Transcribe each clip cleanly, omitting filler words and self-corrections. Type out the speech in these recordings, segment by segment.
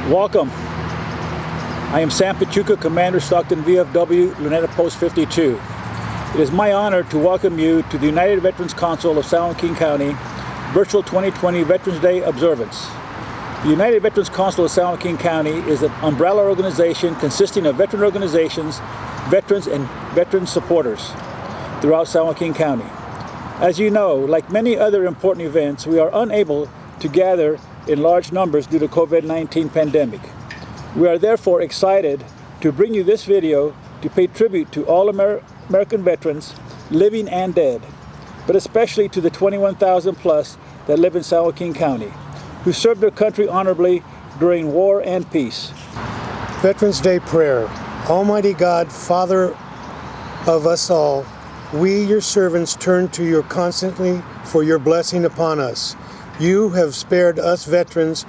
Welcome. I am Sam Pachuca, Commander Stockton VFW, Luneta Post 52. It is my honor to welcome you to the United Veterans Council of San Joaquin County Virtual 2020 Veterans Day Observance. The United Veterans Council of San Joaquin County is an umbrella organization consisting of veteran organizations, veterans, and veteran supporters throughout San Joaquin County. As you know, like many other important events, we are unable to gather in large numbers due to COVID-19 pandemic. We are therefore excited to bring you this video to pay tribute to all American veterans, living and dead, but especially to the 21,000 plus that live in San Joaquin County, who served their country honorably during war and peace. Veterans Day Prayer. Almighty God, Father of us all, we, your servants, turn to you constantly for your blessing upon us. You have spared us veterans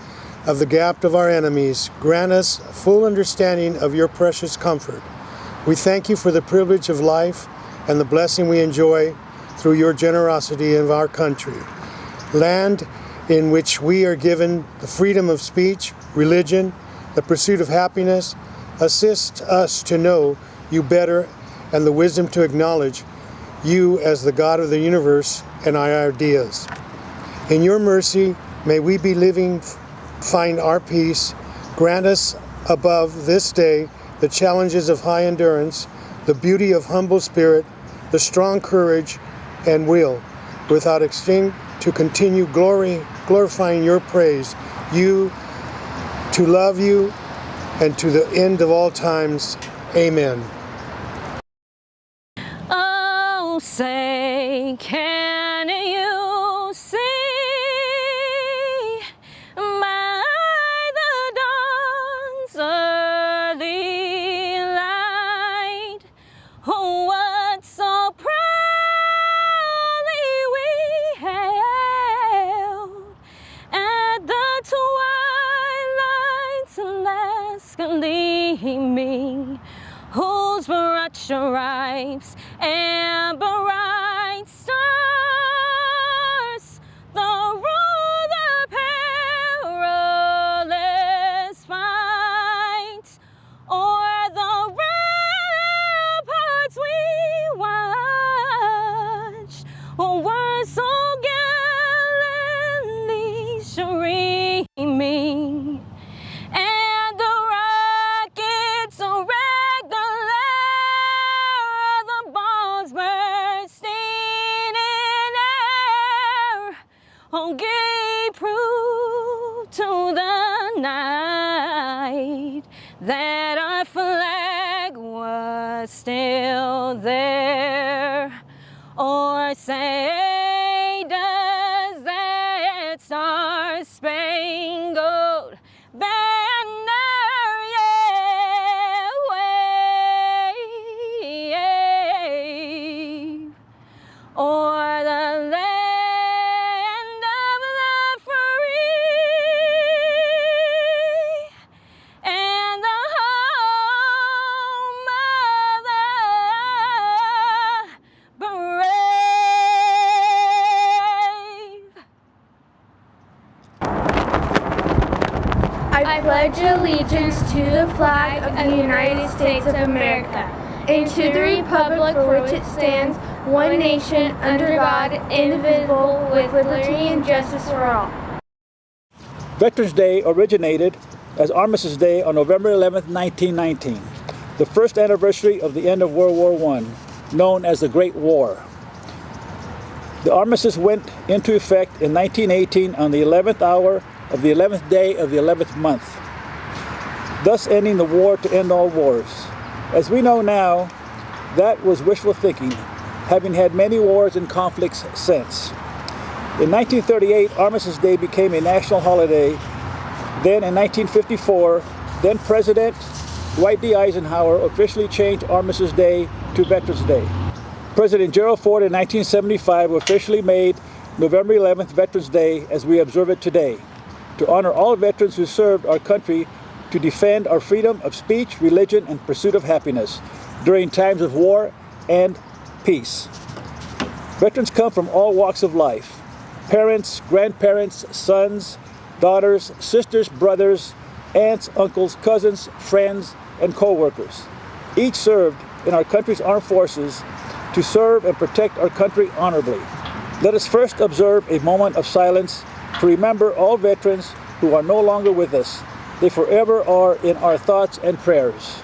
of the gap of our enemies. Grant us full understanding of your precious comfort. We thank you for the privilege of life and the blessing we enjoy through your generosity of our country. Land in which we are given the freedom of speech, religion, the pursuit of happiness. Assist us to know you better and the wisdom to acknowledge you as the God of the universe and our ideas. In your mercy, may we be living, find our peace. Grant us above this day the challenges of high endurance, the beauty of humble spirit, the strong courage and will, without extinct, to continue glorifying your praise, you, to love you, and to the end of all times. Amen. Oh, say, can you see by the dawn's early light what so proudly we hailed at the twilight's last gleaming, whose broad stripes and bright stars through the perilous fight o'er the ramparts we watched were so gallantly streaming, and the rockets regular, the bombs bursting in air, gave proof to the night that our flag was still there. Or say, does that star-spangled banner yet wave o'er the land of the free and the home of the brave? I pledge allegiance to the flag of the United States of America and to the republic for which it stands, one nation, under God, indivisible, with liberty and justice for all. Veterans Day originated as Armistice Day on November 11, 1919, the first anniversary of the end of World War I, known as the Great War. The armistice went into effect in 1918 on the 11th hour of the 11th day of the 11th month, thus ending the war to end all wars. As we know now, that was wishful thinking, having had many wars and conflicts since. In 1938, Armistice Day became a national holiday. Then in 1954, then President Dwight D. Eisenhower officially changed Armistice Day to Veterans Day. President Gerald Ford in 1975 officially made November 11th Veterans Day as we observe it today, to honor all veterans who served our country to defend our freedom of speech, religion, and pursuit of happiness during times of war and peace. Veterans come from all walks of life: parents, grandparents, sons, daughters, sisters, brothers, aunts, uncles, cousins, friends, and co-workers. Each served in our country's armed forces to serve and protect our country honorably. Let us first observe a moment of silence to remember all veterans who are no longer with us. They forever are in our thoughts and prayers.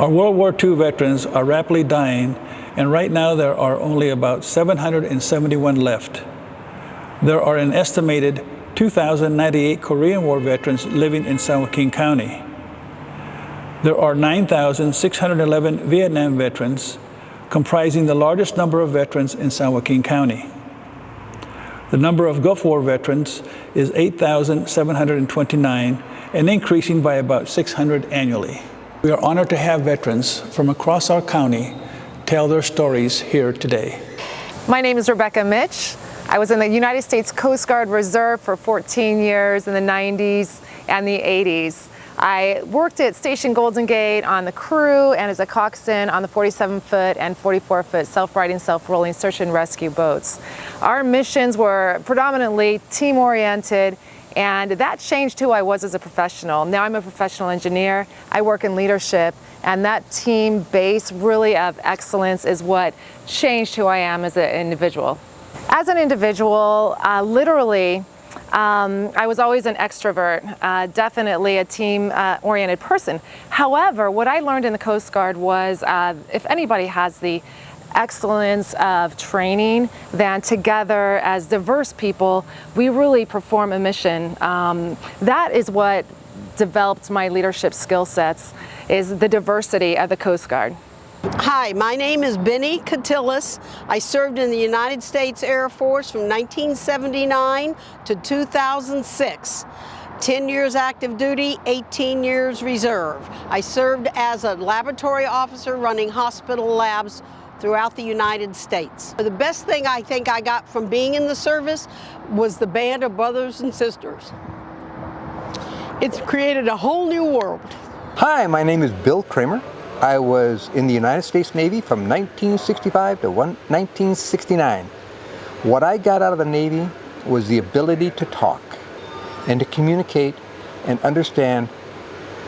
Our World War II veterans are rapidly dying, and right now there are only about 771 left. There are an estimated 2,098 Korean War veterans living in San Joaquin County. There are 9,611 Vietnam veterans, comprising the largest number of veterans in San Joaquin County. The number of Gulf War veterans is 8,729 and increasing by about 600 annually. We are honored to have veterans from across our county tell their stories here today. My name is Rebecca Mitch. I was in the United States Coast Guard Reserve for 14 years in the 90s and the 80s. I worked at Station Golden Gate on the crew and as a coxswain on the 47-foot and 44-foot self-righting, self-rolling search and rescue boats. Our missions were predominantly team-oriented, and that changed who I was as a professional. Now I'm a professional engineer. I work in leadership, and that team base really of excellence is what changed who I am as an individual. As an individual, literally, I was always an extrovert, definitely a team-oriented person. However, what I learned in the Coast Guard was if anybody has the excellence of training, then together as diverse people, we really perform a mission. That is what developed my leadership skill sets is the diversity of the Coast Guard. Hi, my name is Benny Cotillas. I served in the United States Air Force from 1979 to 2006. 10 years active duty, 18 years reserve. I served as a laboratory officer running hospital labs throughout the United States. The best thing I think I got from being in the service was the band of brothers and sisters. It's created a whole new world. Hi, my name is Bill Kramer. I was in the United States Navy from 1965 to 1969. What I got out of the Navy was the ability to talk and to communicate and understand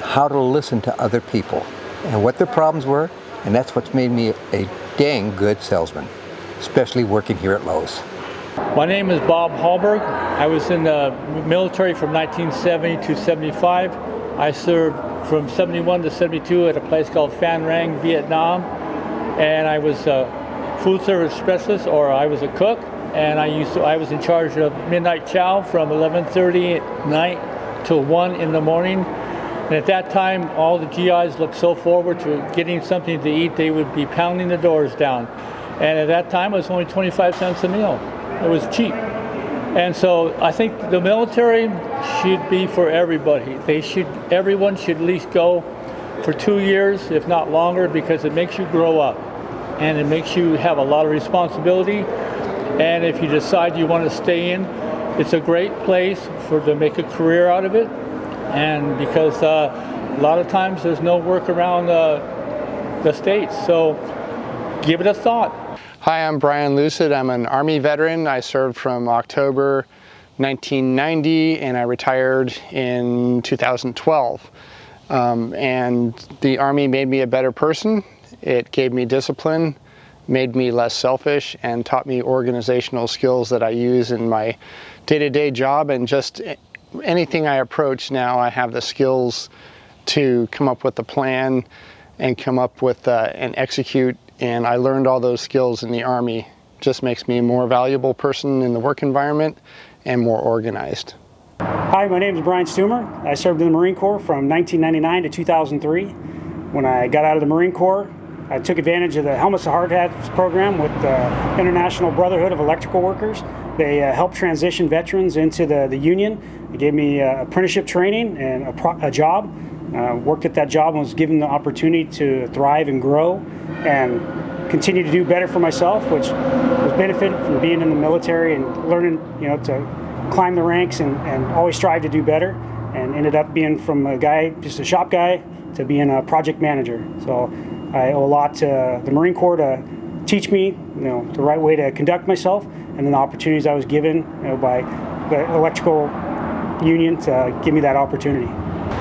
how to listen to other people and what their problems were, and that's what's made me a dang good salesman, especially working here at Lowe's. My name is Bob Hallberg. I was in the military from 1970 to 75. I served from 71 to 72 at a place called Phan Rang, Vietnam, and I was a food service specialist, or I was a cook, and I was in charge of midnight chow from 11:30 at night till 1 in the morning. And at that time, all the GIs looked so forward to getting something to eat, they would be pounding the doors down. And at that time, it was only 25 cents a meal. It was cheap. And so I think the military should be for everybody. Everyone should at least go for 2 years, if not longer, because it makes you grow up and it makes you have a lot of responsibility. And if you decide you want to stay in, it's a great place to make a career out of it. And because a lot of times there's no work around the States, so give it a thought. Hi, I'm Brian Lucid. I'm an Army veteran. I served from October 1990 and I retired in 2012. And the Army made me a better person. It gave me discipline, made me less selfish, and taught me organizational skills that I use in my day-to-day job. And just anything I approach now, I have the skills to come up with a plan and come up with and execute. And I learned all those skills in the Army. Just makes me a more valuable person in the work environment and more organized. Hi, my name is Brian Stumer. I served in the Marine Corps from 1999 to 2003. When I got out of the Marine Corps, I took advantage of the Helmets to Hard Hats program with the International Brotherhood of Electrical Workers. They helped transition veterans into the union. They gave me apprenticeship training and a job. Worked at that job and was given the opportunity to thrive and grow and continue to do better for myself, which was benefited from being in the military and learning, to climb the ranks and always strive to do better, and ended up being from a guy, just a shop guy, to being a project manager. So I owe a lot to the Marine Corps to teach me, the right way to conduct myself, and then the opportunities I was given, by the electrical union to give me that opportunity.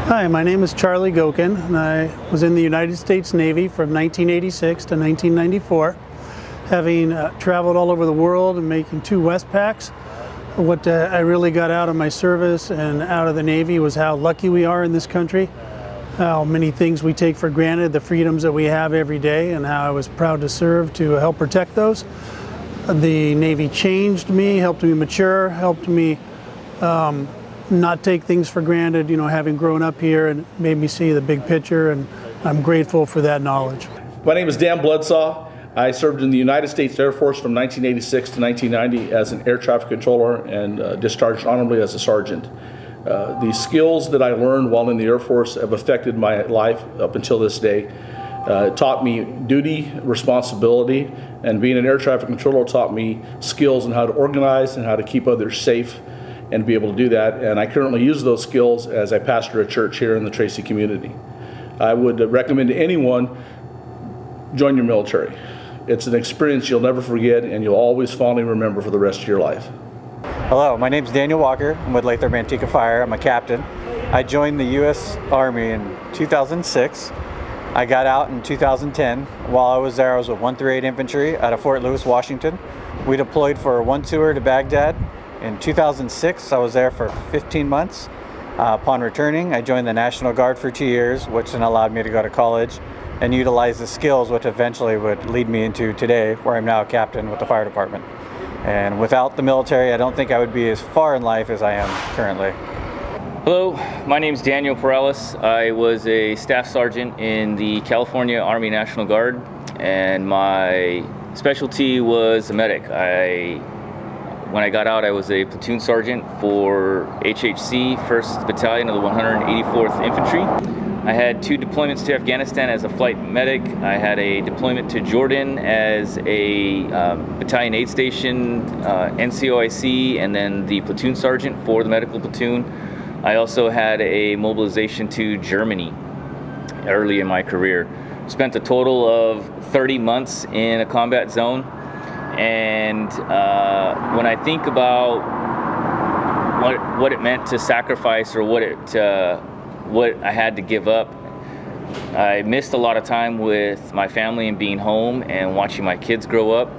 Hi, my name is Charlie Gokin, and I was in the United States Navy from 1986 to 1994, having traveled all over the world and making 2 WestPacs. What I really got out of my service and out of the Navy was how lucky we are in this country, how many things we take for granted, the freedoms that we have every day, and how I was proud to serve to help protect those. The Navy changed me, helped me mature, helped me not take things for granted, having grown up here, and made me see the big picture, and I'm grateful for that knowledge. My name is Dan Bloodsaw. I served in the United States Air Force from 1986 to 1990 as an air traffic controller and discharged honorably as a sergeant. The skills that I learned while in the Air Force have affected my life up until this day. It taught me duty, responsibility, and being an air traffic controller taught me skills on how to organize and how to keep others safe and be able to do that. And I currently use those skills as I pastor a church here in the Tracy community. I would recommend to anyone, join your military. It's an experience you'll never forget and you'll always fondly remember for the rest of your life. Hello, my name is Daniel Walker. I'm with Lathrop Manteca Fire. I'm a captain. I joined the U.S. Army in 2006. I got out in 2010. While I was there, I was with 138 Infantry out of Fort Lewis, Washington. We deployed for one tour to Baghdad. In 2006, I was there for 15 months. Upon returning, I joined the National Guard for 2 years, which then allowed me to go to college and utilize the skills which eventually would lead me into today, where I'm now a captain with the fire department. And without the military, I don't think I would be as far in life as I am currently. Hello, my name is Daniel Perales. I was a staff sergeant in the California Army National Guard, and my specialty was a medic. When I got out, I was a platoon sergeant for HHC, 1st Battalion of the 184th Infantry. I had 2 deployments to Afghanistan as a flight medic. I had a deployment to Jordan as a battalion aid station, NCOIC, and then the platoon sergeant for the medical platoon. I also had a mobilization to Germany early in my career. Spent a total of 30 months in a combat zone. And when I think about what it meant to sacrifice, or what I had to give up, I missed a lot of time with my family and being home and watching my kids grow up.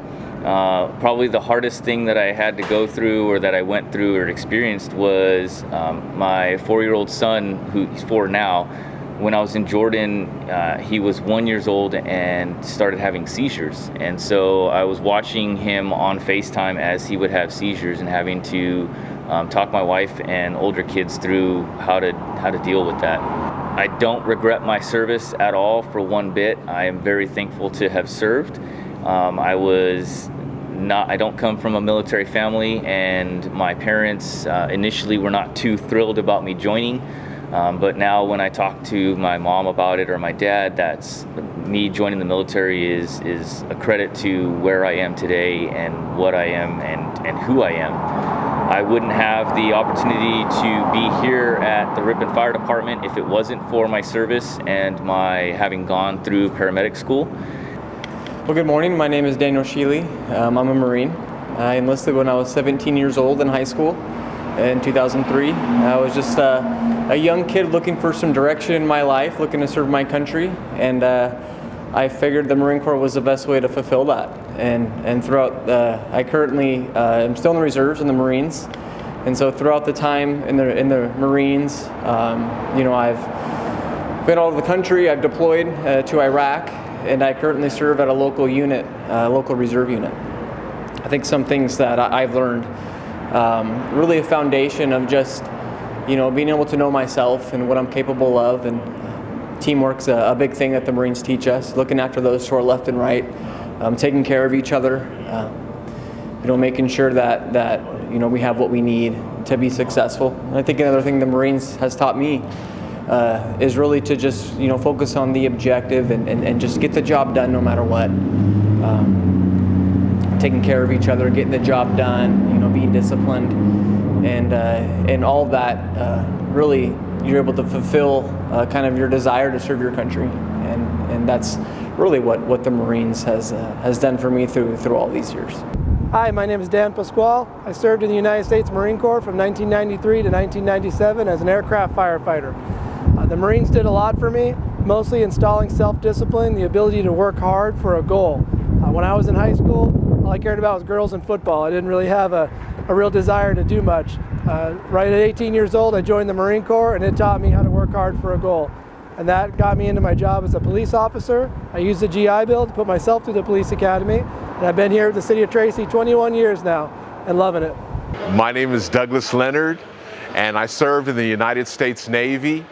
Probably the hardest thing that I had to go through, or that I went through or experienced, was my 4-year-old son, who's 4 now. When I was in Jordan, he was 1 year old and started having seizures. And so I was watching him on FaceTime as he would have seizures, and having to talk my wife and older kids through how to deal with that. I don't regret my service at all, for one bit. I am very thankful to have served. I don't come from a military family, and my parents initially were not too thrilled about me joining. But now when I talk to my mom about it, or my dad, that's me joining the military is a credit to where I am today, and what I am, and who I am. I wouldn't have the opportunity to be here at the Ripon Fire Department if it wasn't for my service and my having gone through paramedic school. Well, good morning. My name is Daniel Sheely. I'm a Marine. I enlisted when I was 17 years old in high school in 2003. I was just a young kid looking for some direction in my life, looking to serve my country, and I figured the Marine Corps was the best way to fulfill that. And throughout, I currently am still in the reserves in the Marines, and so throughout the time in the Marines, I've been all over the country. I've deployed to Iraq, and I currently serve at a local unit, local reserve unit. I think some things that I've learned, really a foundation of just, being able to know myself and what I'm capable of, and teamwork's a big thing that the Marines teach us, looking after those to our left and right, taking care of each other, making sure that we have what we need to be successful. And I think another thing the Marines has taught me is really to just focus on the objective and just get the job done no matter what. Taking care of each other, getting the job done, being disciplined, and all of that, really you're able to fulfill kind of your desire to serve your country, and that's really what the Marines has done for me through all these years. Hi, my name is Dan Pasquale. I served in the United States Marine Corps from 1993 to 1997 as an aircraft firefighter. The Marines did a lot for me, mostly installing self-discipline, the ability to work hard for a goal. When I was in high school, all I cared about was girls and football. I didn't really have a real desire to do much. Right at 18 years old, I joined the Marine Corps, and it taught me how to work hard for a goal. And that got me into my job as a police officer. I used the GI Bill to put myself through the police academy, and I've been here at the city of Tracy 21 years now and loving it. My name is Douglas Leonard, and I served in the United States Navy.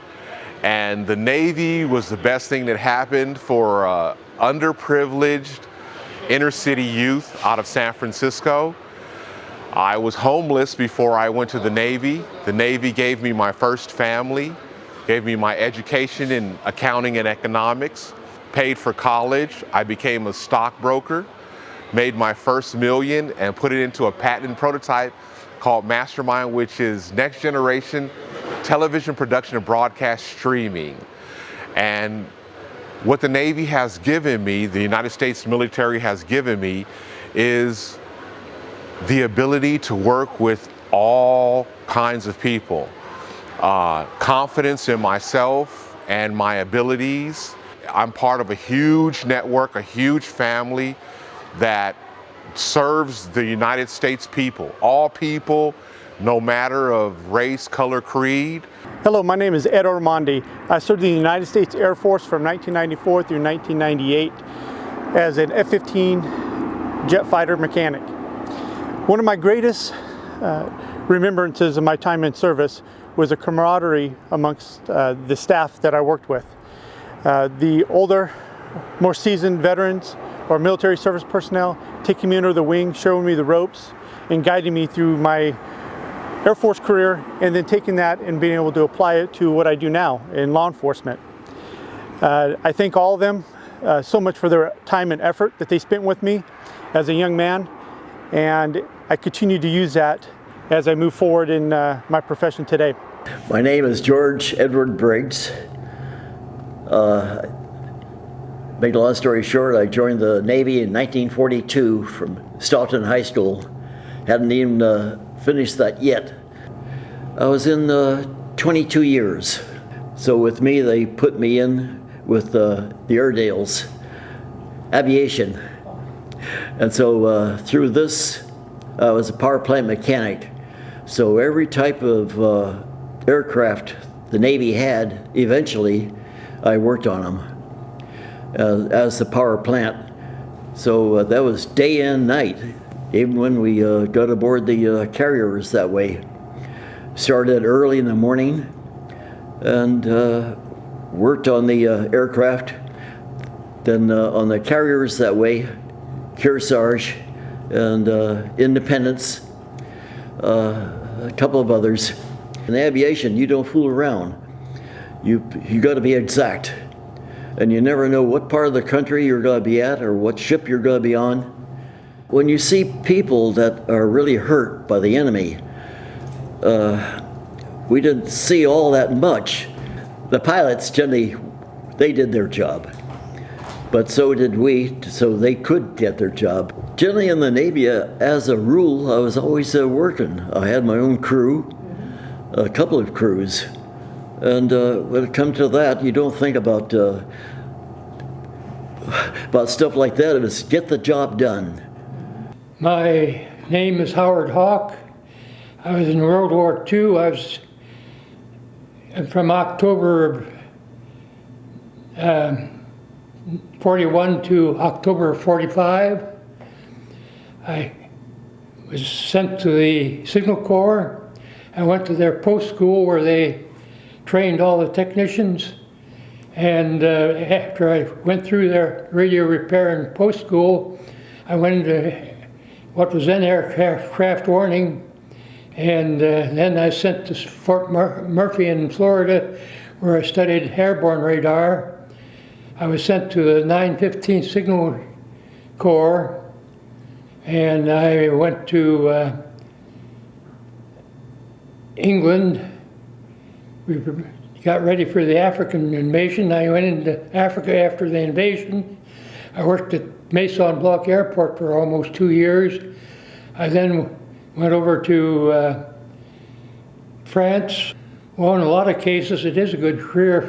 And the Navy was the best thing that happened for underprivileged inner city youth out of San Francisco. I was homeless before I went to the Navy. The Navy gave me my first family, gave me my education in accounting and economics, paid for college. I became a stockbroker, made my first million, and put it into a patent prototype called Mastermind, which is next generation television production and broadcast streaming. And what the Navy has given me, the United States military has given me, is the ability to work with all kinds of people. Confidence in myself and my abilities. I'm part of a huge network, a huge family that serves the United States people, all people, no matter of race, color, creed. Hello, my name is Ed Ormonde. I served in the United States Air Force from 1994 through 1998 as an F-15 jet fighter mechanic. One of my greatest remembrances of my time in service was a camaraderie amongst the staff that I worked with. The older, more seasoned veterans or military service personnel taking me under the wing, showing me the ropes, and guiding me through my Air Force career, and then taking that and being able to apply it to what I do now in law enforcement. I thank all of them so much for their time and effort that they spent with me as a young man, and I continue to use that as I move forward in my profession today. My name is George Edward Briggs. Make a long story short, I joined the Navy in 1942 from Staunton High School. Hadn't even finished that yet. I was in 22 years. So with me, they put me in with the Airedales, aviation. And so through this, I was a power plant mechanic. So every type of aircraft the Navy had, eventually, I worked on them as the power plant. So that was day and night, even when we got aboard the carriers that way. Started early in the morning and worked on the aircraft. Then on the carriers that way, Kearsarge and Independence, a couple of others. In aviation, you don't fool around. You got to be exact. And you never know what part of the country you're going to be at or what ship you're going to be on. When you see people that are really hurt by the enemy, we didn't see all that much. The pilots generally, they did their job. But so did we, so they could get their job. Generally in the Navy, as a rule, I was always working. I had my own crew, a couple of crews. And when it comes to that, you don't think about stuff like that. It was get the job done. My name is Howard Hawk. I was in World War II. I was from October 41 to October 45. I was sent to the Signal Corps. I went to their post school where they trained all the technicians. And after I went through their radio repair and post school, I went into what was then aircraft warning. And then I sent to Fort Murphy in Florida, where I studied airborne radar. I was sent to the 915 Signal Corps, and I went to England. We got ready for the African invasion. I went into Africa after the invasion. I worked at Maison Blanc Airport for almost 2 years. I then went over to France. Well, in a lot of cases, it is a good career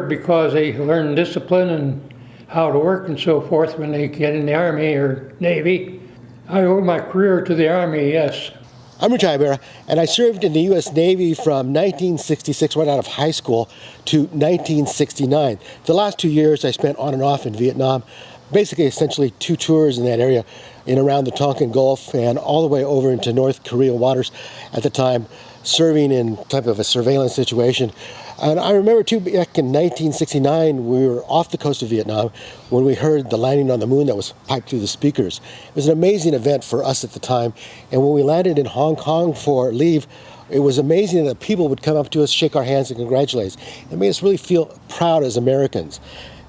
because they learn discipline and how to work and so forth when they get in the Army or Navy. I owe my career to the Army, yes. I'm Rich Ibarra, and I served in the U.S. Navy from 1966, right out of high school, to 1969. The last 2 years I spent on and off in Vietnam, basically essentially 2 tours in that area, in around the Tonkin Gulf and all the way over into North Korean waters at the time, serving in type of a surveillance situation. And I remember too, back in 1969, we were off the coast of Vietnam when we heard the landing on the moon that was piped through the speakers. It was an amazing event for us at the time. And when we landed in Hong Kong for leave, it was amazing that people would come up to us, shake our hands and congratulate us. It made us really feel proud as Americans.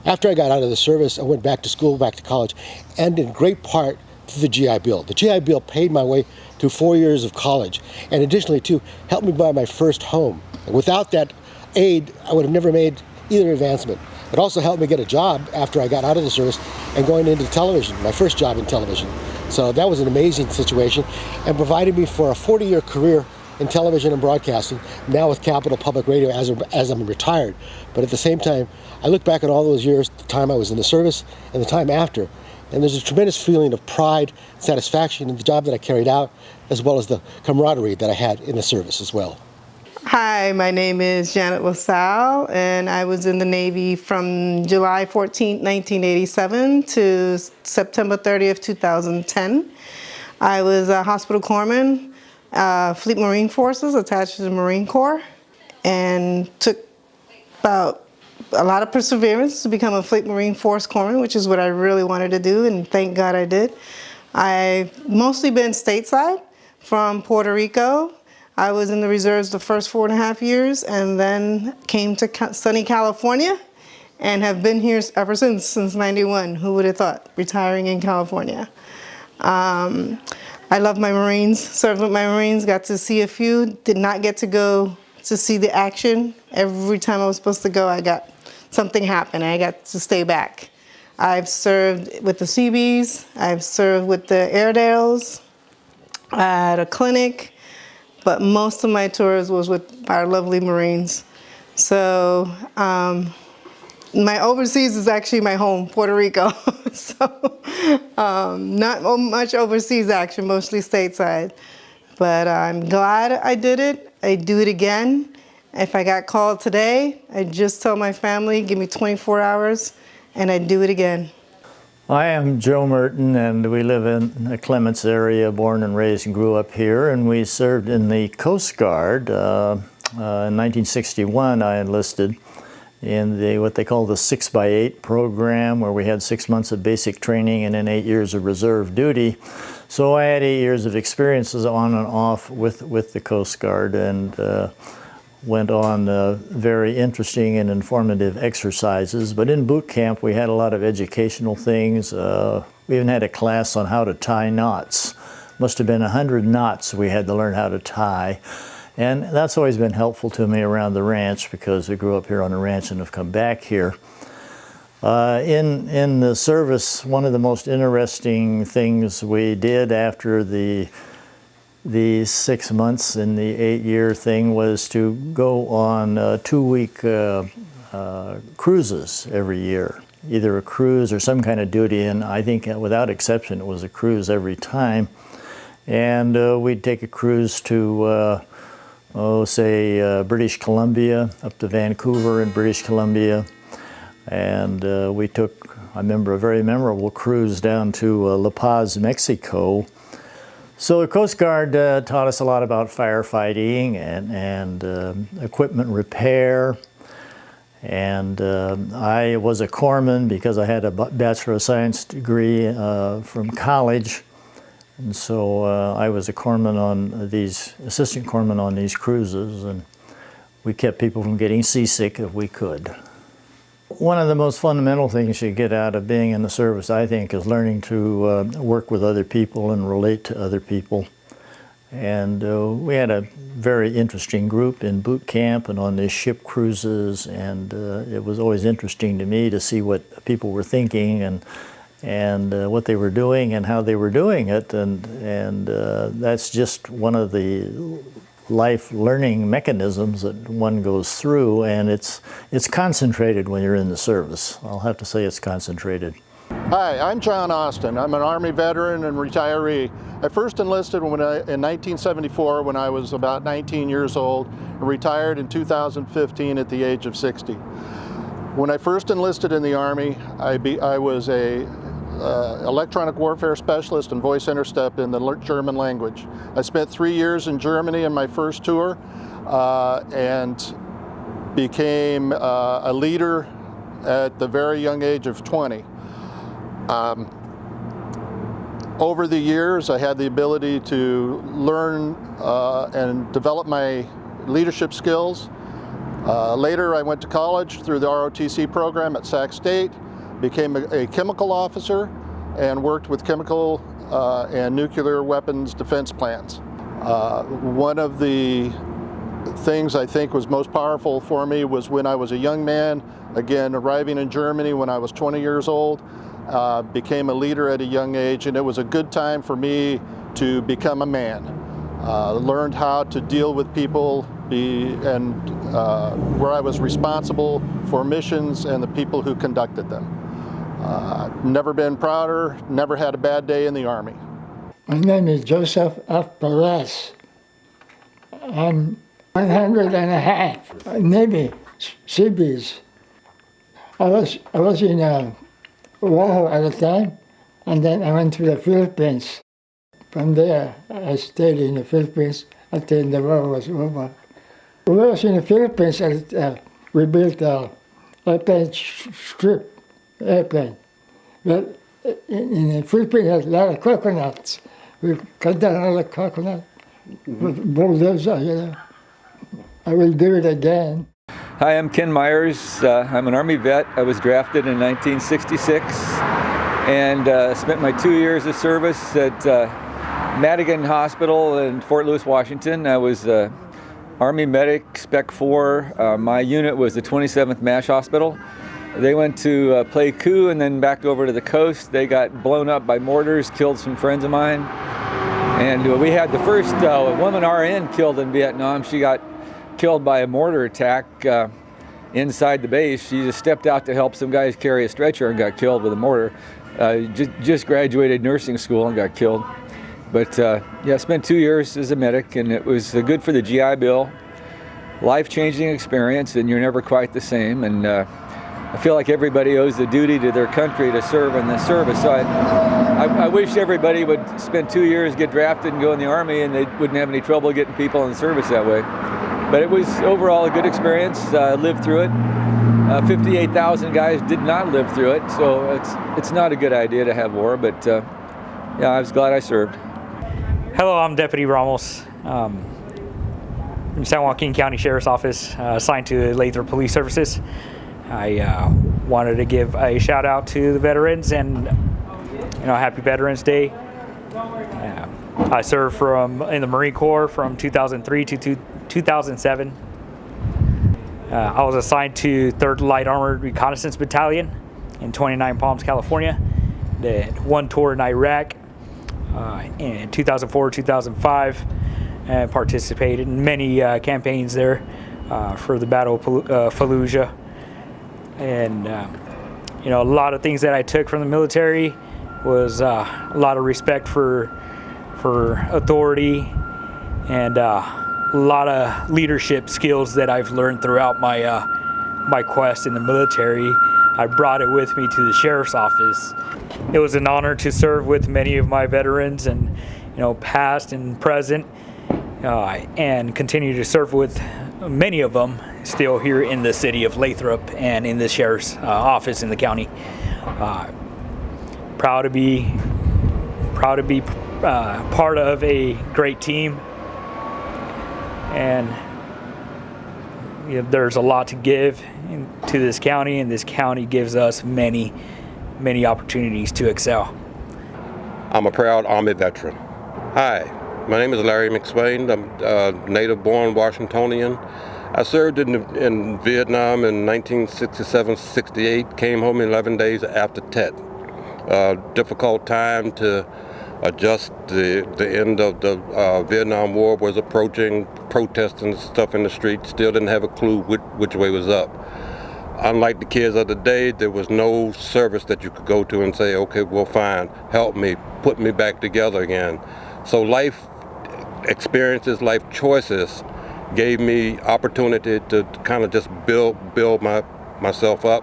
After I got out of the service, I went back to school, back to college, and in great part through the GI Bill. The GI Bill paid my way through 4 years of college, and additionally too, helped me buy my first home. And without that aid, I would have never made either advancement. It also helped me get a job after I got out of the service and going into television, my first job in television. So that was an amazing situation and provided me for a 40-year career in television and broadcasting, now with Capital Public Radio as I'm retired. But at the same time, I look back at all those years, the time I was in the service and the time after, and there's a tremendous feeling of pride, satisfaction in the job that I carried out, as well as the camaraderie that I had in the service as well. Hi, my name is Janet LaSalle, and I was in the Navy from July 14, 1987 to September 30th, 2010. I was a hospital corpsman. Fleet Marine Forces, attached to the Marine Corps, and took about a lot of perseverance to become a Fleet Marine Force Corpsman, which is what I really wanted to do, and thank God I did. I've mostly been stateside from Puerto Rico. I was in the reserves the first 4.5 years, and then came to sunny California, and have been here ever since 91. Who would have thought, retiring in California. I love my Marines, served with my Marines, got to see a few, did not get to go to see the action. Every time I was supposed to go, something happened. I got to stay back. I've served with the Seabees, I've served with the Airedales, at a clinic, but most of my tours was with our lovely Marines. So my overseas is actually my home, Puerto Rico. So not much overseas action, mostly stateside. But I'm glad I did it. I'd do it again. If I got called today, I'd just tell my family, give me 24 hours, and I'd do it again. I am Joe Merton, and we live in the Clements area, born and raised and grew up here, and we served in the Coast Guard. In 1961, I enlisted in what they call the 6x8 program, where we had 6 months of basic training and then 8 years of reserve duty. So I had 8 years of experiences on and off with the Coast Guard, and went on very interesting and informative exercises. But in boot camp, we had a lot of educational things. We even had a class on how to tie knots. Must have been 100 knots we had to learn how to tie. And that's always been helpful to me around the ranch, because we grew up here on the ranch and have come back here. In the service, one of the most interesting things we did after the 6 months in the 8-year thing was to go on 2-week cruises every year, either a cruise or some kind of duty, and I think without exception it was a cruise every time. And we'd take a cruise to, British Columbia, up to Vancouver in British Columbia. And we took, I remember, a very memorable cruise down to La Paz, Mexico. So the Coast Guard taught us a lot about firefighting and equipment repair. And I was a corpsman because I had a Bachelor of Science degree from college. And so I was a corpsman on these, assistant corpsman on these cruises, and we kept people from getting seasick if we could. One of the most fundamental things you get out of being in the service, I think, is learning to work with other people and relate to other people. And we had a very interesting group in boot camp and on these ship cruises, and it was always interesting to me to see what people were thinking and what they were doing and how they were doing it. And that's just one of the life learning mechanisms that one goes through, and it's concentrated when you're in the service. I'll have to say it's concentrated. Hi, I'm John Austin. I'm an Army veteran and retiree. I first enlisted in 1974 when I was about 19 years old, and retired in 2015 at the age of 60. When I first enlisted in the Army, I was a electronic warfare specialist and voice intercept in the German language. I spent 3 years in Germany in my first tour and became a leader at the very young age of 20. Over the years, I had the ability to learn and develop my leadership skills. Later, I went to college through the ROTC program at Sac State, became a chemical officer, and worked with chemical and nuclear weapons defense plans. One of the things I think was most powerful for me was when I was a young man, again arriving in Germany when I was 20 years old, became a leader at a young age, and it was a good time for me to become a man. Learned how to deal with people, where I was responsible for missions and the people who conducted them. Never been prouder, never had a bad day in the Army. My name is Joseph F. Perez. I'm 100.5 Navy Seabees. I was in Oahu at the time, and then I went to the Philippines. From there, I stayed in the Philippines until the war was over. When I was in the Philippines, we built a airplane strip, airplane. But in the Philippines, there's a lot of coconuts. We cut down all the coconut with bulldozer, you know. I will do it again. Hi, I'm Ken Myers. I'm an Army vet. I was drafted in 1966 and spent my 2 years of service at Madigan Hospital in Fort Lewis, Washington. I was Army medic, Spec 4. My unit was the 27th MASH Hospital. They went to Pleiku and then back over to the coast. They got blown up by mortars, killed some friends of mine. And we had the first woman RN killed in Vietnam. She got killed by a mortar attack inside the base. She just stepped out to help some guys carry a stretcher and got killed with a mortar. Just graduated nursing school and got killed. But yeah, spent 2 years as a medic, and it was good for the GI Bill. Life-changing experience, and you're never quite the same. And I feel like everybody owes the duty to their country to serve in the service. So I wish everybody would spend 2 years, get drafted, and go in the Army, and they wouldn't have any trouble getting people in the service that way. But it was overall a good experience. Lived through it. 58,000 guys did not live through it, so it's not a good idea to have war. But yeah, I was glad I served. Hello, I'm Deputy Ramos from San Joaquin County Sheriff's Office, assigned to Lathrop Police Services. I wanted to give a shout out to the veterans and happy Veterans Day. I served in the Marine Corps from 2003 to 2007. I was assigned to 3rd Light Armored Reconnaissance Battalion in 29 Palms, California. Did one tour in Iraq in 2004, 2005, and participated in many campaigns there for the Battle of Fallujah. And a lot of things that I took from the military was a lot of respect for authority and a lot of leadership skills that I've learned throughout my quest in the military. I brought it with me to the sheriff's office. It was an honor to serve with many of my veterans, and past and present, and continue to serve with many of them still here in the city of Lathrop and in the sheriff's office in the county. Proud to be part of a great team, and there's a lot to give to this county, and this county gives us many opportunities to excel. I'm a proud Army veteran. Hi, my name is Larry McSwain. I'm a native-born Washingtonian. I served in Vietnam in 1967-68, came home 11 days after Tet. Difficult time to adjust. The end of the Vietnam War was approaching, protesting and stuff in the streets, still didn't have a clue which way was up. Unlike the kids of the day, there was no service that you could go to and say, okay, well fine, help me, put me back together again. So life experiences, life choices gave me opportunity to kind of just build myself up.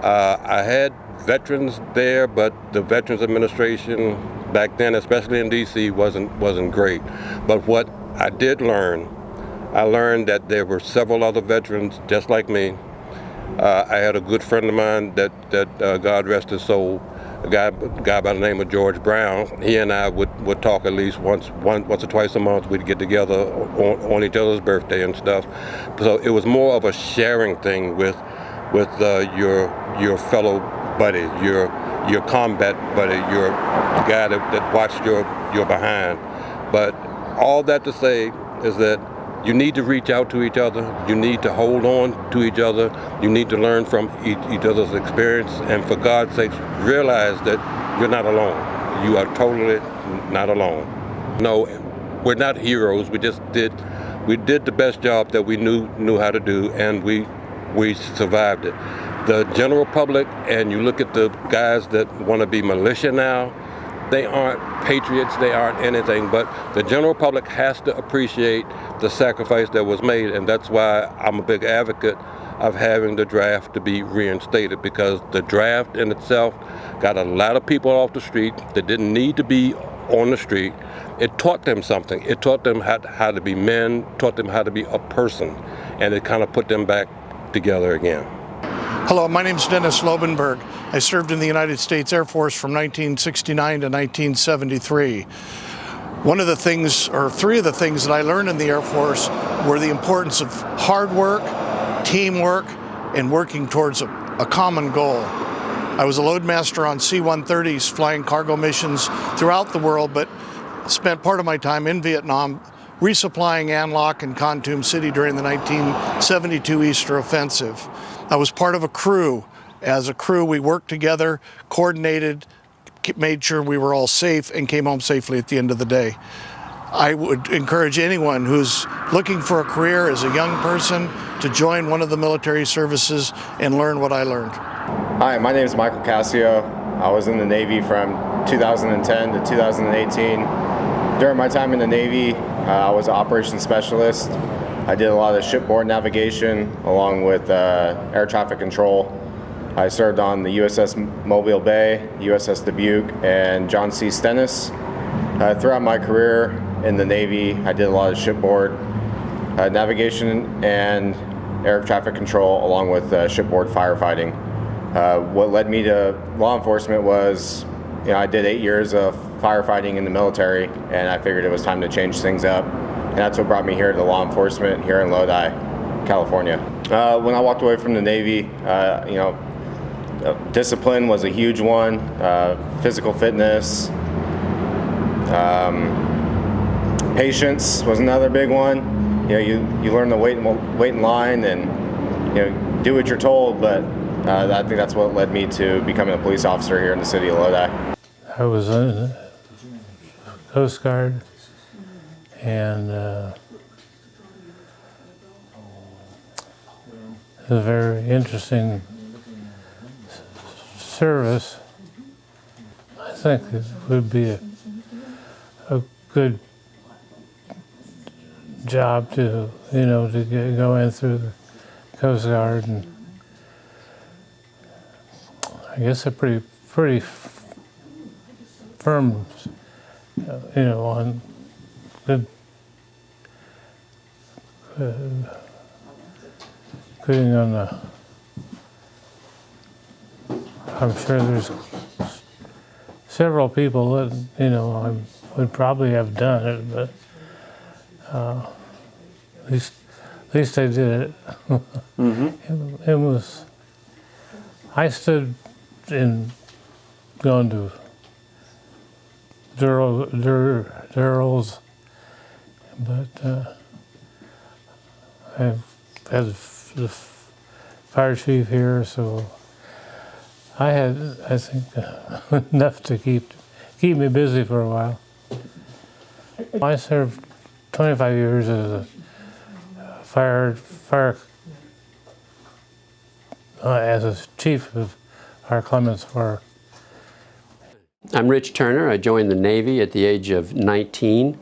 I had veterans there, but the Veterans Administration back then, especially in DC, wasn't great. But what I did learn, I learned that there were several other veterans just like me. I had a good friend of mine that God rest his soul, a guy by the name of George Brown. He and I would talk at least once or twice a month. We'd get together on each other's birthday and stuff. So it was more of a sharing thing with your fellow buddy, your combat buddy, your guy that watched your behind. But all that to say is that you need to reach out to each other. You need to hold on to each other. You need to learn from each other's experience. And for God's sake, realize that you're not alone. You are totally not alone. No, we're not heroes. We did the best job that we knew how to do, and we survived it. The general public, and you look at the guys that want to be militia now, they aren't patriots, they aren't anything, but the general public has to appreciate the sacrifice that was made, and that's why I'm a big advocate of having the draft to be reinstated, because the draft in itself got a lot of people off the street that didn't need to be on the street, it taught them something. It taught them how to be men, taught them how to be a person, and it kind of put them back together again. Hello, my name is Dennis Lobenberg. I served in the United States Air Force from 1969 to 1973. One of the things, or three of the things that I learned in the Air Force were the importance of hard work, teamwork, and working towards a common goal. I was a loadmaster on C-130s flying cargo missions throughout the world, but spent part of my time in Vietnam resupplying An Loc and Kon Tum City during the 1972 Easter Offensive. I was part of a crew. As a crew, we worked together, coordinated, made sure we were all safe, and came home safely at the end of the day. I would encourage anyone who's looking for a career as a young person to join one of the military services and learn what I learned. Hi, my name is Michael Cassio. I was in the Navy from 2010 to 2018. During my time in the Navy, I was an operations specialist. I did a lot of shipboard navigation along with air traffic control. I served on the USS Mobile Bay, USS Dubuque, and John C. Stennis. Throughout my career in the Navy, I did a lot of shipboard navigation and air traffic control along with shipboard firefighting. What led me to law enforcement was, I did 8 years of firefighting in the military, and I figured it was time to change things up. And that's what brought me here to law enforcement here in Lodi, California. When I walked away from the Navy, discipline was a huge one, physical fitness, patience was another big one. You learn to wait in line and do what you're told, but I think that's what led me to becoming a police officer here in the city of Lodi. I was in the Coast Guard, and it was a very interesting service. I think it would be a good job to go in through the Coast Guard, and I guess a pretty firm, on good putting on the. I'm sure there's several people that I would probably have done it, but at least I did it. It was. I stood in going to Durrell's, but I had the fire chief here, so I had, I think, enough to keep me busy for a while. I served 25 years as a as a chief of Fire Clements Fire. I'm Rich Turner. I joined the Navy at the age of 19.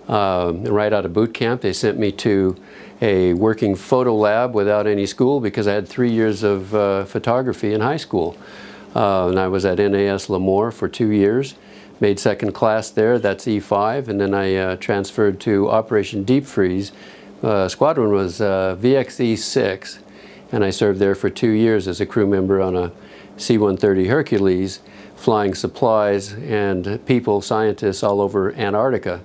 Right out of boot camp, they sent me to a working photo lab without any school because I had 3 years of photography in high school. And I was at NAS Lemoore for 2 years, made second class there, that's E5, and then I transferred to Operation Deep Freeze. Squadron was VXE6, and I served there for 2 years as a crew member on a C-130 Hercules, flying supplies and people, scientists all over Antarctica.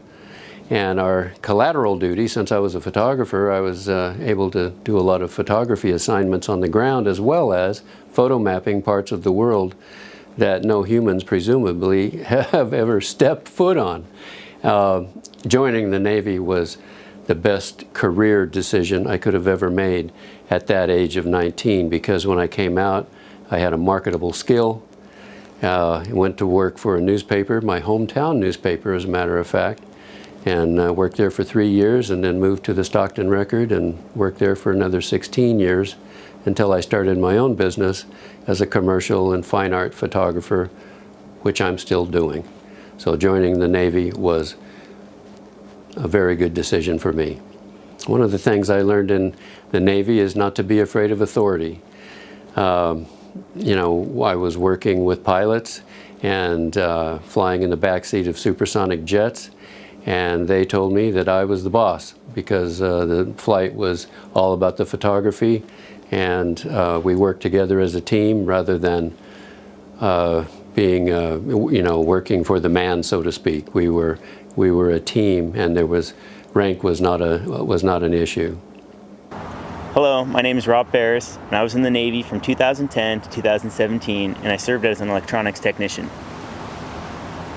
And our collateral duty, since I was a photographer, I was able to do a lot of photography assignments on the ground as well as photo mapping parts of the world that no humans presumably have ever stepped foot on. Joining the Navy was the best career decision I could have ever made at that age of 19, because when I came out, I had a marketable skill. I went to work for a newspaper, my hometown newspaper as a matter of fact, and worked there for 3 years and then moved to the Stockton Record and worked there for another 16 years until I started my own business as a commercial and fine art photographer, which I'm still doing. So joining the Navy was a very good decision for me. One of the things I learned in the Navy is not to be afraid of authority. I was working with pilots, and flying in the backseat of supersonic jets. And they told me that I was the boss because the flight was all about the photography, and we worked together as a team rather than being, working for the man, so to speak. We were a team, and rank was not an issue. Hello, my name is Rob Ferris, and I was in the Navy from 2010 to 2017, and I served as an electronics technician.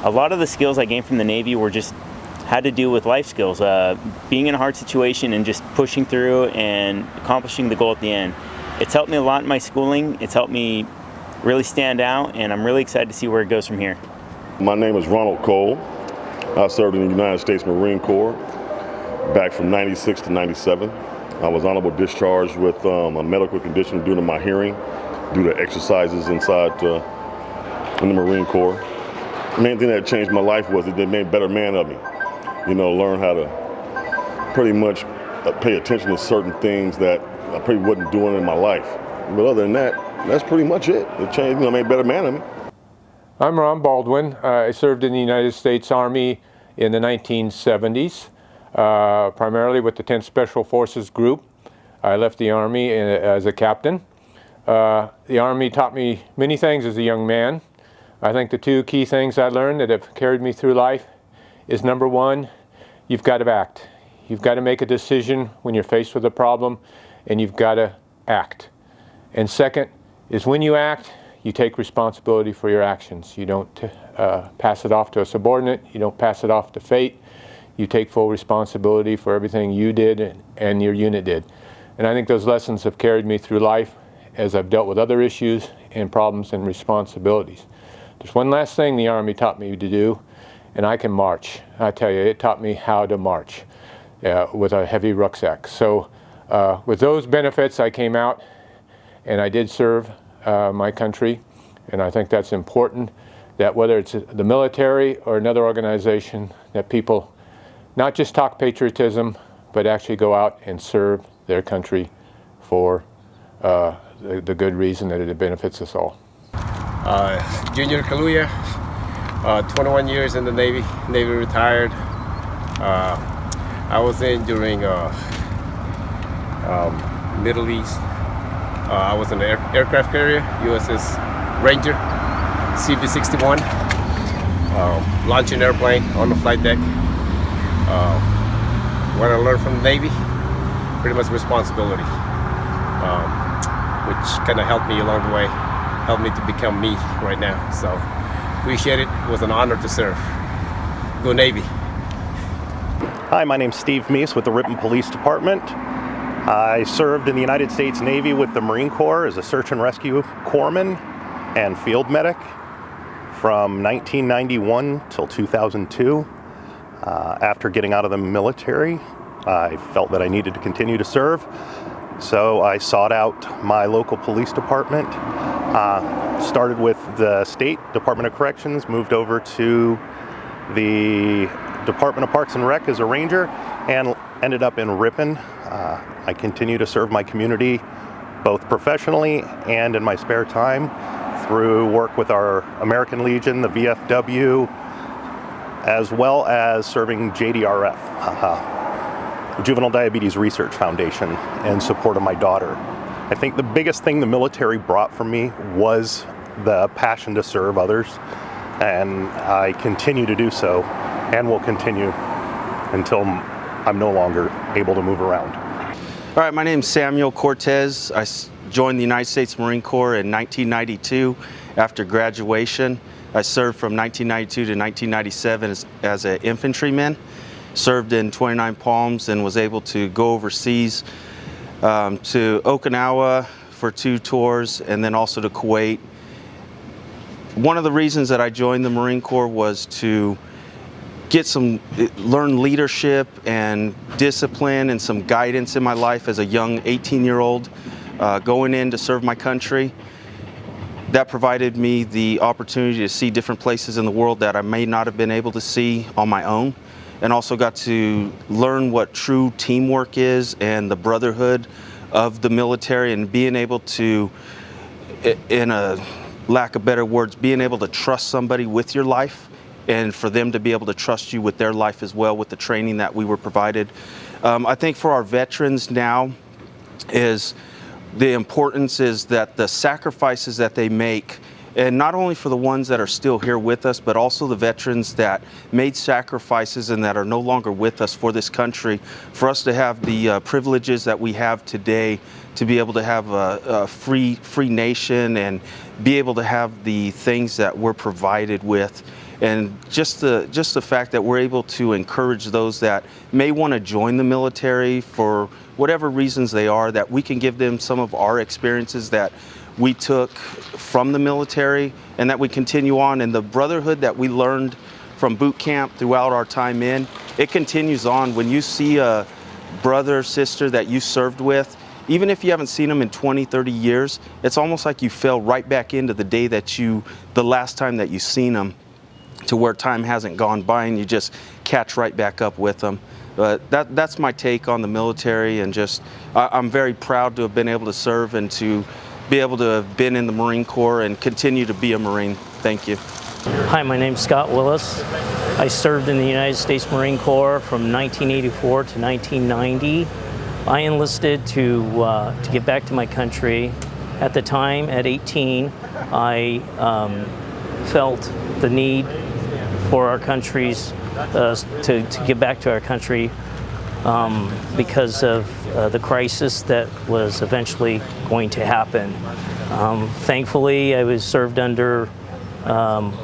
A lot of the skills I gained from the Navy were just had to do with life skills, being in a hard situation and just pushing through and accomplishing the goal at the end. It's helped me a lot in my schooling. It's helped me really stand out, and I'm really excited to see where it goes from here. My name is Ronald Cole. I served in the United States Marine Corps back from 96 to 97. I was honorable discharged with a medical condition due to my hearing, due to exercises inside in the Marine Corps. The main thing that changed my life was that they made a better man of me. Learn how to pretty much pay attention to certain things that I probably wasn't doing in my life. But other than that, that's pretty much it. It changed, made a better man of me. I'm Ron Baldwin. I served in the United States Army in the 1970s. Primarily with the 10th Special Forces Group. I left the Army as a captain. The Army taught me many things as a young man. I think the two key things I learned that have carried me through life is, number one, you've got to act. You've got to make a decision when you're faced with a problem, and you've got to act. And second is, when you act, you take responsibility for your actions. You don't pass it off to a subordinate. You don't pass it off to fate. You take full responsibility for everything you did and your unit did. And I think those lessons have carried me through life as I've dealt with other issues and problems and responsibilities. There's one last thing the Army taught me to do, and I can march. I tell you, it taught me how to march with a heavy rucksack. So with those benefits, I came out and I did serve my country, and I think that's important, that whether it's the military or another organization, that people not just talk patriotism, but actually go out and serve their country for the good reason that it benefits us all. Junior Kaluuya, 21 years in the Navy retired. I was in during Middle East. I was an aircraft carrier, USS Ranger, CV-61, launching airplane on the flight deck. What I learned from the Navy, pretty much responsibility, which kind of helped me along the way, helped me to become me right now. So appreciate it. It was an honor to serve. Go Navy. Hi, my name's Steve Meese with the Ripon Police Department. I served in the United States Navy with the Marine Corps as a search and rescue corpsman and field medic from 1991 till 2002. After getting out of the military, I felt that I needed to continue to serve, so I sought out my local police department, started with the State Department of Corrections, moved over to the Department of Parks and Rec as a ranger, and ended up in Ripon. I continue to serve my community both professionally and in my spare time through work with our American Legion, the VFW, as well as serving JDRF, Juvenile Diabetes Research Foundation, in support of my daughter. I think the biggest thing the military brought for me was the passion to serve others, and I continue to do so and will continue until I'm no longer able to move around. All right, my name is Samuel Cortez. I joined the United States Marine Corps in 1992 after graduation. I served from 1992 to 1997 as an infantryman, served in 29 Palms, and was able to go overseas to Okinawa for 2 tours and then also to Kuwait. One of the reasons that I joined the Marine Corps was to learn leadership and discipline and some guidance in my life as a young 18-year-old going in to serve my country. That provided me the opportunity to see different places in the world that I may not have been able to see on my own, and also got to learn what true teamwork is and the brotherhood of the military, and being able to, in a lack of better words, being able to trust somebody with your life and for them to be able to trust you with their life as well with the training that we were provided. I think for our veterans now is the importance is that the sacrifices that they make, and not only for the ones that are still here with us, but also the veterans that made sacrifices and that are no longer with us for this country, for us to have the privileges that we have today, to be able to have a free nation and be able to have the things that we're provided with. And just the fact that we're able to encourage those that may want to join the military for whatever reasons they are, that we can give them some of our experiences that we took from the military and that we continue on. And the brotherhood that we learned from boot camp throughout our time in, it continues on. When you see a brother or sister that you served with, even if you haven't seen them in 20, 30 years, it's almost like you fell right back into the day that the last time that you seen them, to where time hasn't gone by and you just catch right back up with them. But that's my take on the military, and just I'm very proud to have been able to serve and to be able to have been in the Marine Corps and continue to be a Marine. Thank you. Hi, my name's Scott Willis. I served in the United States Marine Corps from 1984 to 1990. I enlisted to give back to my country. At the time, at 18, I felt the need for our countries to give back to our country because of the crisis that was eventually going to happen. Thankfully, I was served under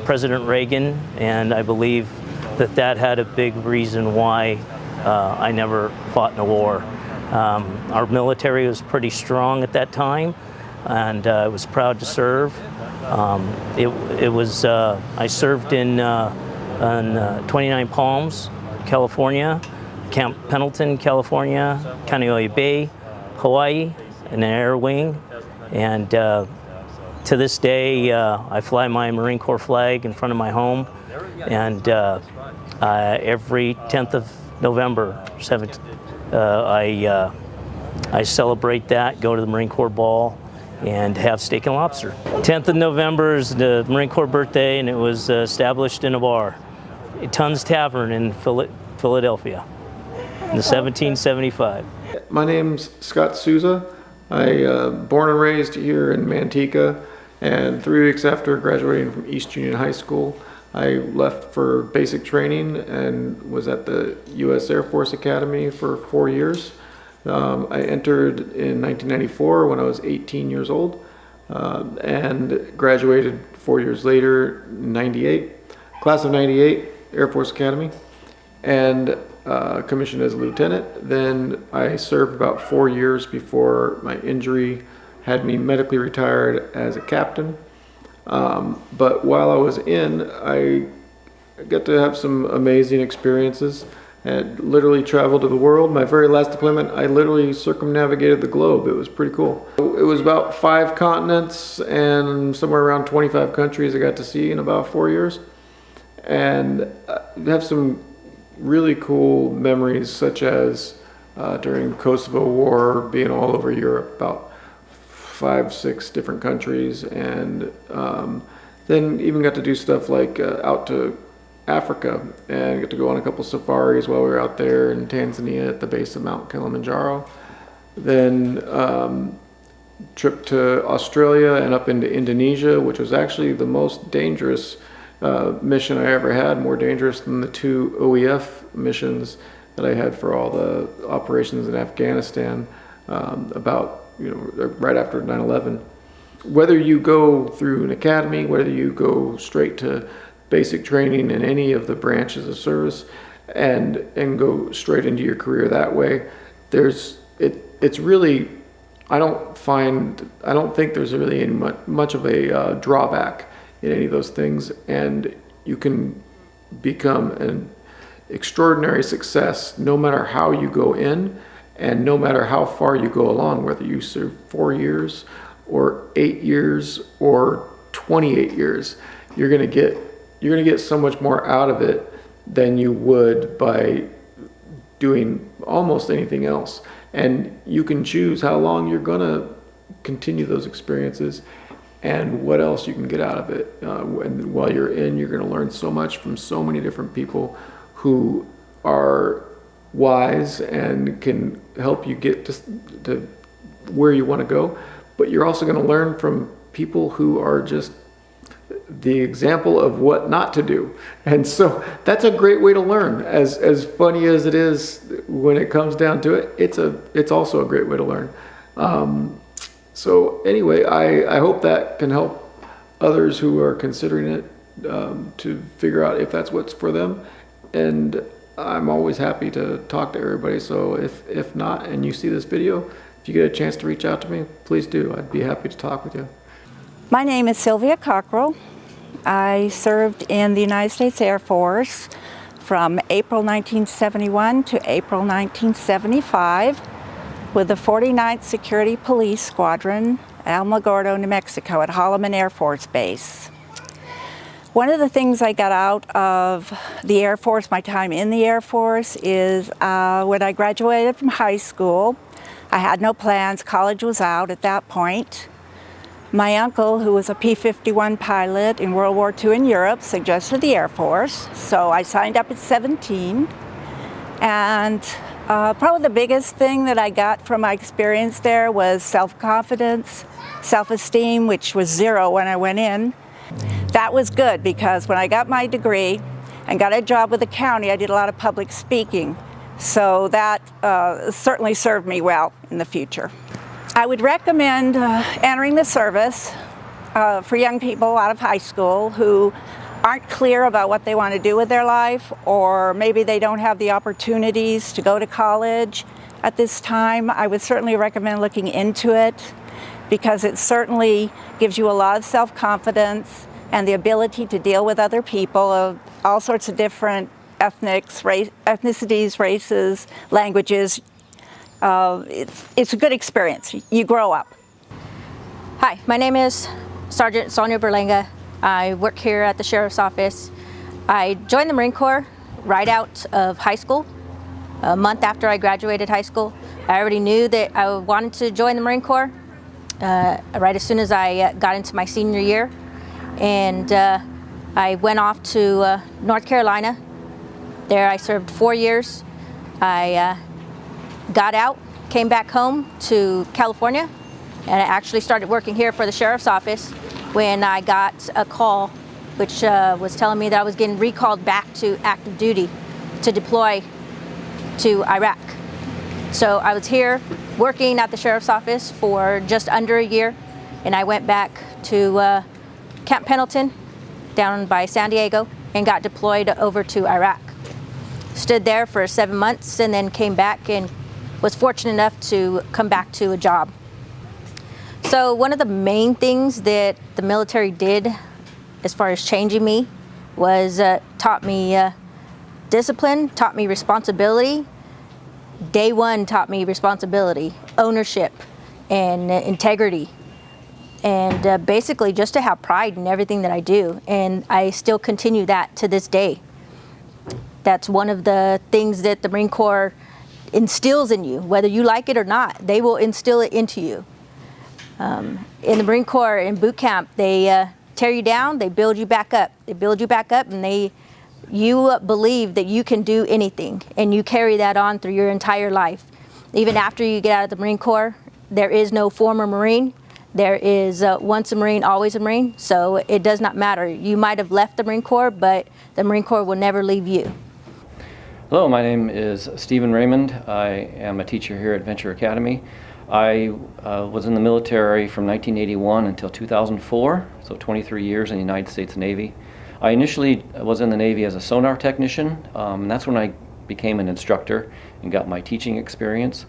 President Reagan, and I believe that had a big reason why I never fought in a war. Our military was pretty strong at that time, and I was proud to serve. I served in 29 Palms, California, Camp Pendleton, California, Kaneohe Bay, Hawaii, in an air wing. And to this day, I fly my Marine Corps flag in front of my home. And every 10th of November, I celebrate that, go to the Marine Corps Ball, and have steak and lobster. 10th of November is the Marine Corps birthday, and it was established in a bar, Tun's Tavern in Philadelphia in 1775. My name's Scott Souza. I born and raised here in Manteca, and 3 weeks after graduating from East Union High School, I left for basic training and was at the U.S. Air Force Academy for 4 years. I entered in 1994 when I was 18 years old and graduated 4 years later, 98, class of 98, Air Force Academy, and commissioned as a lieutenant. Then I served about 4 years before my injury had me medically retired as a captain. But while I was in, I got to have some amazing experiences. And literally traveled to the world. My very last deployment, I literally circumnavigated the globe. It was pretty cool. It was about 5 continents and somewhere around 25 countries I got to see in about 4 years. And I have some really cool memories, such as during the Kosovo War, being all over Europe, about 5, 6 different countries. And then even got to do stuff like out to Africa, and got to go on a couple safaris while we were out there in Tanzania at the base of Mount Kilimanjaro. Then trip to Australia and up into Indonesia, which was actually the most dangerous mission I ever had, more dangerous than the 2 OEF missions that I had for all the operations in Afghanistan right after 9/11. Whether you go through an academy, whether you go straight to basic training in any of the branches of service and go straight into your career that way, it's really, I don't think there's really any much of a drawback in any of those things, and you can become an extraordinary success no matter how you go in and no matter how far you go along, whether you serve 4 years or 8 years or 28 years. You're going to get so much more out of it than you would by doing almost anything else. And you can choose how long you're going to continue those experiences. and what else you can get out of it. And while you're in, you're going to learn so much from so many different people who are wise and can help you get to where you want to go. But you're also going to learn from people who are just the example of what not to do. And so that's a great way to learn. As funny as it is when it comes down to it, it's also a great way to learn. So anyway, I hope that can help others who are considering it to figure out if that's what's for them. And I'm always happy to talk to everybody. So if not, and you see this video, if you get a chance to reach out to me, please do. I'd be happy to talk with you. My name is Sylvia Cockrell. I served in the United States Air Force from April 1971 to April 1975 with the 49th Security Police Squadron, Alamogordo, New Mexico at Holloman Air Force Base. One of the things I got out of the Air Force, my time in the Air Force, is when I graduated from high school, I had no plans. College was out at that point. My uncle, who was a P-51 pilot in World War II in Europe, suggested the Air Force, so I signed up at 17. And probably the biggest thing that I got from my experience there was self-confidence, self-esteem, which was 0 when I went in. That was good because when I got my degree and got a job with the county, I did a lot of public speaking. So that certainly served me well in the future. I would recommend entering the service for young people out of high school who aren't clear about what they want to do with their life, or maybe they don't have the opportunities to go to college at this time. I would certainly recommend looking into it because it certainly gives you a lot of self-confidence and the ability to deal with other people of all sorts of different ethnicities, races, languages. It's a good experience. You grow up. Hi, my name is Sergeant Sonia Berlenga. I work here at the Sheriff's Office. I joined the Marine Corps right out of high school. A month after I graduated high school, I already knew that I wanted to join the Marine Corps right as soon as I got into my senior year. And I went off to North Carolina. There I served 4 years. I got out, came back home to California, and I actually started working here for the Sheriff's Office when I got a call which was telling me that I was getting recalled back to active duty to deploy to Iraq. So I was here working at the Sheriff's Office for just under a year, and I went back to Camp Pendleton down by San Diego and got deployed over to Iraq. Stood there for 7 months and then came back and was fortunate enough to come back to a job. So one of the main things that the military did as far as changing me was taught me discipline, taught me responsibility. Day one taught me responsibility, ownership, and integrity. And basically just to have pride in everything that I do. And I still continue that to this day. That's one of the things that the Marine Corps instills in you, whether you like it or not. They will instill it into you. In the Marine Corps, in boot camp, they tear you down, they build you back up. They build you back up, and you believe that you can do anything, and you carry that on through your entire life. Even after you get out of the Marine Corps, there is no former Marine. There is once a Marine, always a Marine, so it does not matter. You might have left the Marine Corps, but the Marine Corps will never leave you. Hello, my name is Stephen Raymond. I am a teacher here at Venture Academy. I was in the military from 1981 until 2004, so 23 years in the United States Navy. I initially was in the Navy as a sonar technician, and that's when I became an instructor and got my teaching experience.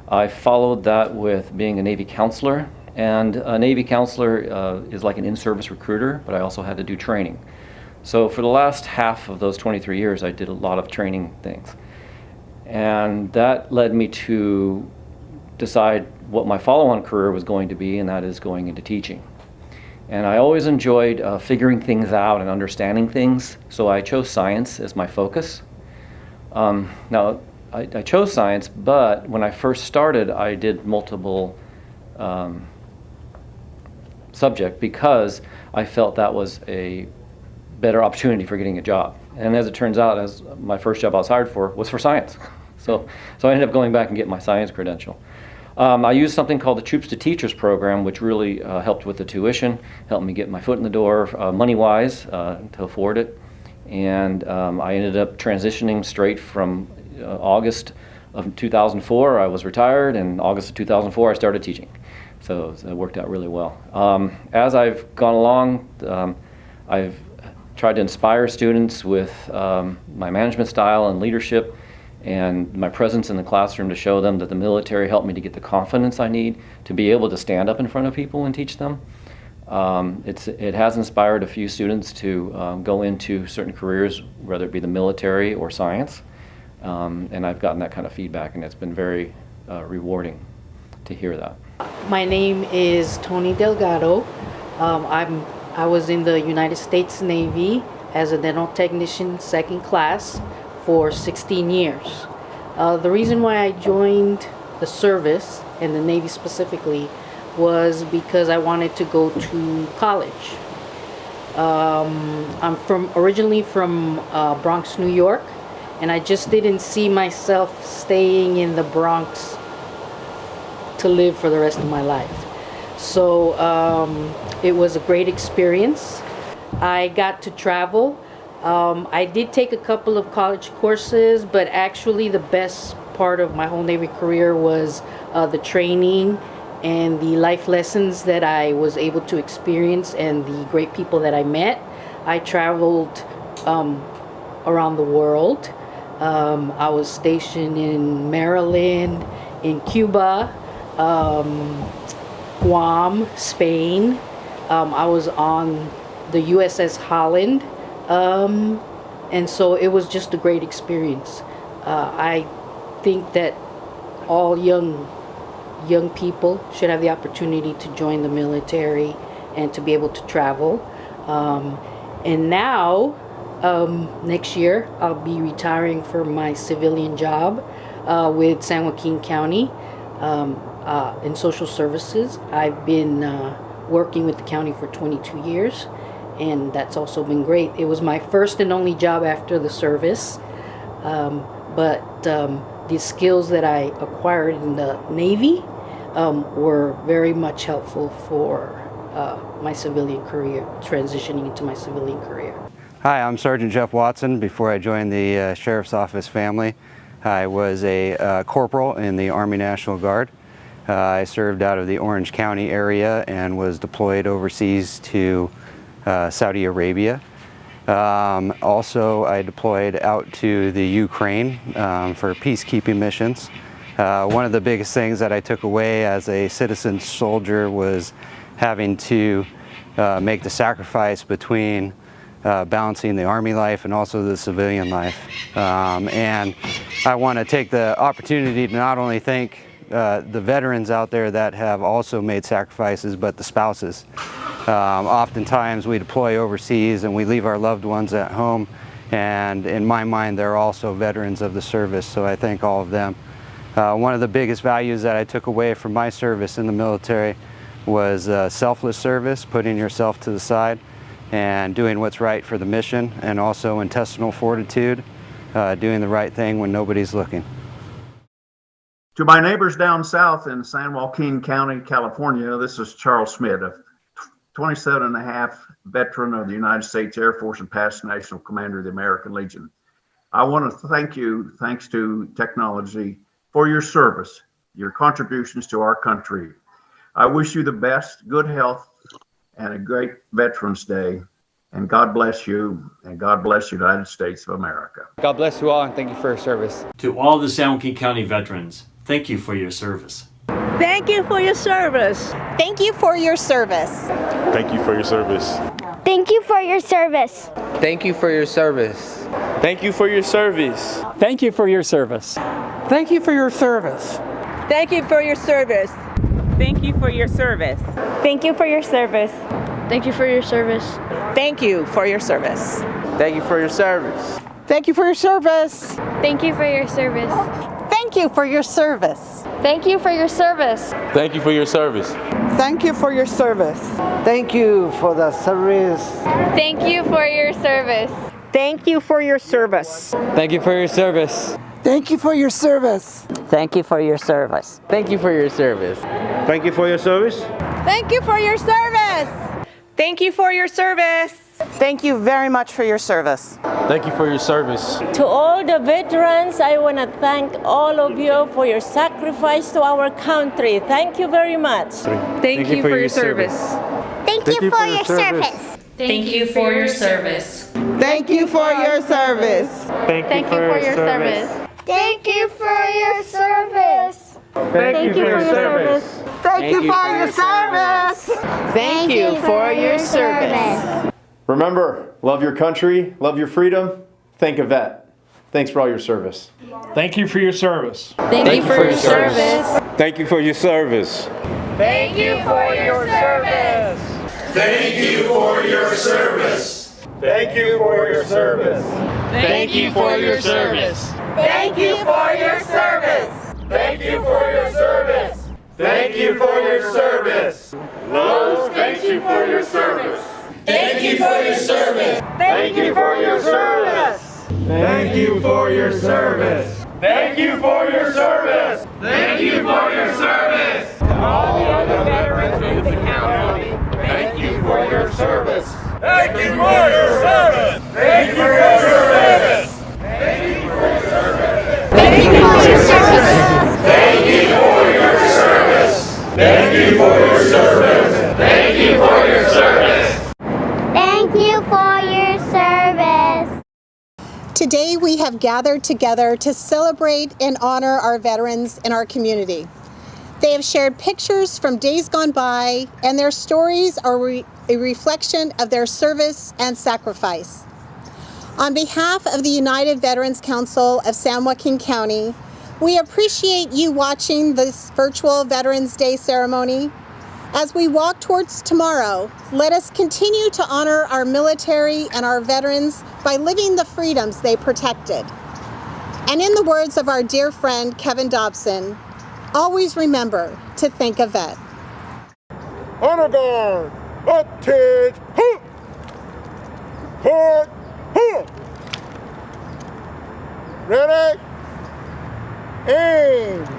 I followed that with being a Navy counselor, and a Navy counselor is like an in-service recruiter, but I also had to do training. So for the last half of those 23 years, I did a lot of training things. And that led me to decide what my follow-on career was going to be, and that is going into teaching. And I always enjoyed figuring things out and understanding things, so I chose science as my focus. Now, I chose science, but when I first started, I did multiple subject because I felt that was a better opportunity for getting a job. And as it turns out, as my first job I was hired for was for science. So I ended up going back and getting my science credential. I used something called the Troops to Teachers program, which really helped with the tuition, helped me get my foot in the door money-wise to afford it. And I ended up transitioning straight from August of 2004, I was retired, and August of 2004, I started teaching. So it worked out really well. As I've gone along, I've tried to inspire students with my management style and leadership and my presence in the classroom to show them that the military helped me to get the confidence I need to be able to stand up in front of people and teach them. It has inspired a few students to go into certain careers, whether it be the military or science. And I've gotten that kind of feedback, and it's been very rewarding to hear that. My name is Tony Delgado. I was in the United States Navy as a dental technician, second class, for 16 years. The reason why I joined the service, and the Navy specifically, was because I wanted to go to college. I'm originally from Bronx, New York, and I just didn't see myself staying in the Bronx to live for the rest of my life. So it was a great experience. I got to travel. I did take a couple of college courses, but actually the best part of my whole Navy career was the training and the life lessons that I was able to experience and the great people that I met. I traveled around the world. I was stationed in Maryland, in Cuba, Guam, Spain. I was on the USS Holland, and so it was just a great experience. I think that all young people should have the opportunity to join the military and to be able to travel. And now, next year, I'll be retiring from my civilian job with San Joaquin County in social services. I've been working with the county for 22 years, and that's also been great. It was my first and only job after the service, but the skills that I acquired in the Navy were very much helpful for my civilian career, transitioning into my civilian career. Hi, I'm Sergeant Jeff Watson. Before I joined the Sheriff's Office family, I was a corporal in the Army National Guard. I served out of the Orange County area and was deployed overseas to Saudi Arabia. Also, I deployed out to the Ukraine for peacekeeping missions. One of the biggest things that I took away as a citizen soldier was having to make the sacrifice between balancing the Army life and also the civilian life. And I want to take the opportunity to not only thank the veterans out there that have also made sacrifices, but the spouses. Oftentimes we deploy overseas and we leave our loved ones at home, and in my mind they're also veterans of the service, so I thank all of them. One of the biggest values that I took away from my service in the military was selfless service, putting yourself to the side and doing what's right for the mission, and also intestinal fortitude, doing the right thing when nobody's looking. To my neighbors down south in San Joaquin County, California, this is Charles Schmidt, a 27-and-a-half veteran of the United States Air Force and past National Commander of the American Legion. I want to thank you, thanks to technology, for your service, your contributions to our country. I wish you the best, good health, and a great Veterans Day. And God bless you, and God bless the United States of America. God bless you all, and thank you for your service. To all the San Joaquin County veterans, thank you for your service. Thank you for your service. Thank you for your service. Thank you for your service. Thank you for your service. Thank you for your service. Thank you for your service. Thank you for your service. Thank you for your service. Thank you for your service. Thank you for your service. Thank you for your service. Thank you for your service. Thank you for your service. Thank you for your service. Thank you for your service. Thank you for your service. Thank you for your service. Thank you for your service. Thank you for your service. Thank you for your service. Thank you for the service. Thank you for your service. Thank you for your service. Thank you for your service. Thank you for your service. Thank you for your service. Thank you for your service. Thank you for your service. Thank you for your service. Thank you for your service. Thank you very much for your service. Thank you for your service. To all the veterans, I want to thank all of you for your sacrifice to our country. Thank you very much. Thank you for your service. Thank you for your service. Thank you for your service. Thank you for your service. Thank you for your service. Thank you for your service. Thank you for your service. Thank you for your service. Thank you for your service. Remember, love your country, love your freedom. Thank a vet. Thanks for all your service. Thank you for your service. Thank you for your service. Thank you for your service. Thank you for your service. Thank you for your service. Thank you for your service. Thank you for your service. Thank you for your service. Thank you for your service. Thank you for your service. Lowe's, thank you for your service. Thank you for your service. Thank you for your service. Thank you for your service. Thank you for your service. Thank you for your service. All the other veterans in the county. Thank you for your service. Thank you for your service. Thank you for your service. Thank you for your service. Thank you for your service. Thank you for your service. Thank you for your service. Thank you for your service. Thank you for your service. Today we have gathered together to celebrate and honor our veterans in our community. They have shared pictures from days gone by, and their stories are a reflection of their service and sacrifice. On behalf of the United Veterans Council of San Joaquin County, we appreciate you watching this virtual Veterans Day ceremony. As we walk towards tomorrow, let us continue to honor our military and our veterans by living the freedoms they protected. And in the words of our dear friend Kevin Dobson, always remember to thank a vet. Honor guard, attach, hook, hook, hook. Ready? Aim.